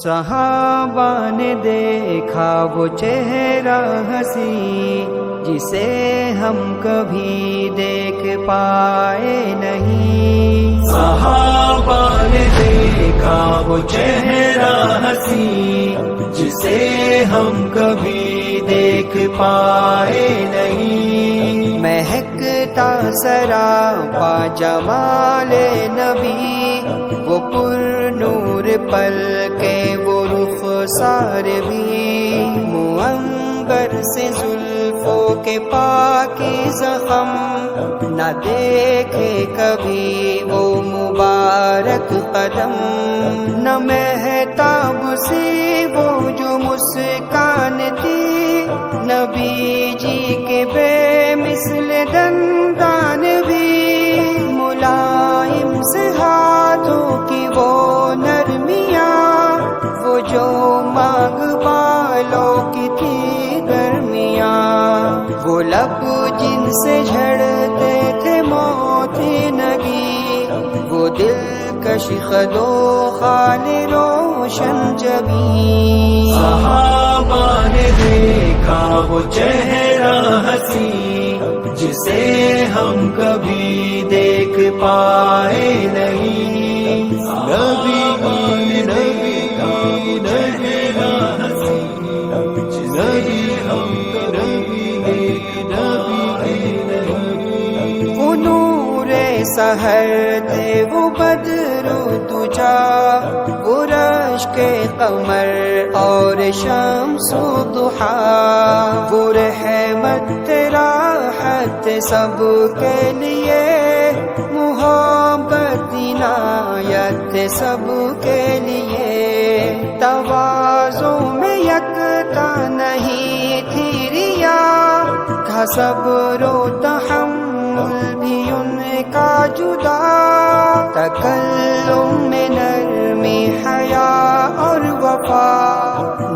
صحابہ نے دیکھا وہ چہرہ ہنسی جسے ہم کبھی دیکھ پائے نہیں. صحابہ نے دیکھا وہ چہرہ ہنسی جسے ہم کبھی دیکھ پائے نہیں. مہکتا سراپا جمال نبی وہ پر نور پل کے وہ رخسار بھی. منبر سے زلفوں کے پاکی زخم نہ دیکھے کبھی وہ مبارک قدم. نہ مہتاب سی وہ جو مسکان تھی نبی جی کے بے مثل دندان بھی. ملائم سے ہاتھوں کی وہ نرمیاں وہ جو مانگ بالوں کی تھی درمیاں. وہ لب جن سے جھڑتے تھے موتی نگی وہ دلکش خدو خال روشن جبیں. صحابہ نے دیکھا وہ چہرہ ہنسی جسے ہم کبھی دیکھ پائے نہیں. نبی کی نبی کی چہرہ ہنسی جسے ہم کبھی دیکھ پائے نہیں. وہ نور سحر تھے وہ بدر تجا وہ رشک قمر اور شمس و ضحا. وہ رحمت راحت سب کے لیے محبت عنایت سب کے لیے. تواضع میں یکتا نہیں تھی ریا تھا صبر و تحمل بھی ان کا جدا. تکلم میں نرمی حیا اور وفا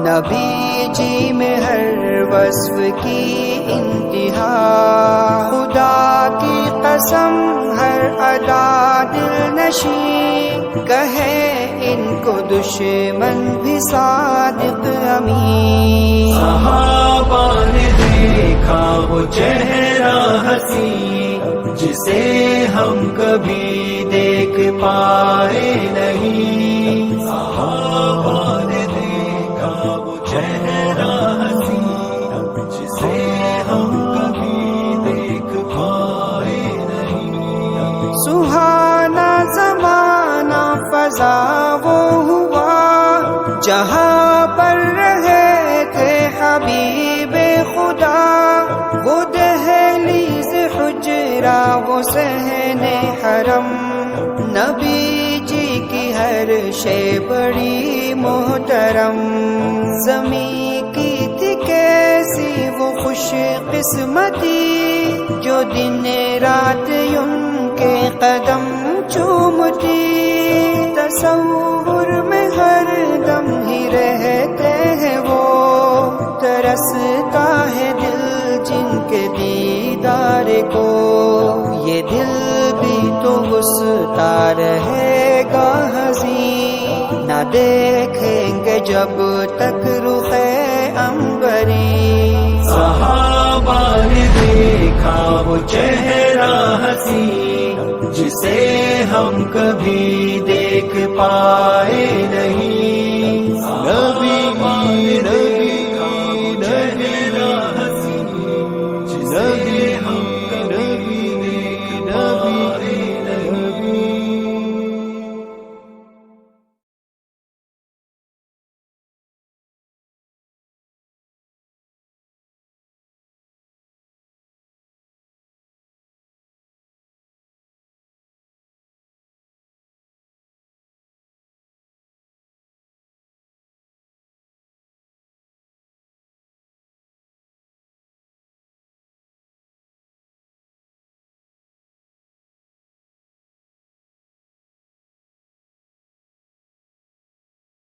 نبی جی میں ہر وصف کی انتہا. خدا کی قسم ہر ادا دل نشیں کہے ان کو دشمن بھی صادق امین. صحابہ نے دیکھا وہ چہرہ ہنسی جسے ہم کبھی دیکھ پائے نہیں. صحابہ نے دیکھا وہ چہرہ ہنسی جسے ہم کبھی دیکھ پائے نہیں. سہانا زمانہ فضا وہ ہوا جہاں پر رہے تھے حبیب خدا. وہ دہلیز حجرہ وہ صحن حرم نبی جی کی ہر شے بڑی محترم. زمین کی تھی کیسی وہ خوش قسمتی جو دن رات ان کے قدم چومتی. تصور میں ہر دم ہی رہتے ہیں وہ ترستا ہے دل جن کے دیدار کو. یہ دل بھی تو گستا رہے گا حزین نہ دیکھیں گے جب تک رخ عنبری. صحابہ نے دیکھا وہ چہرہ ہنسی جسے ہم کبھی دیکھ پائے نہیں.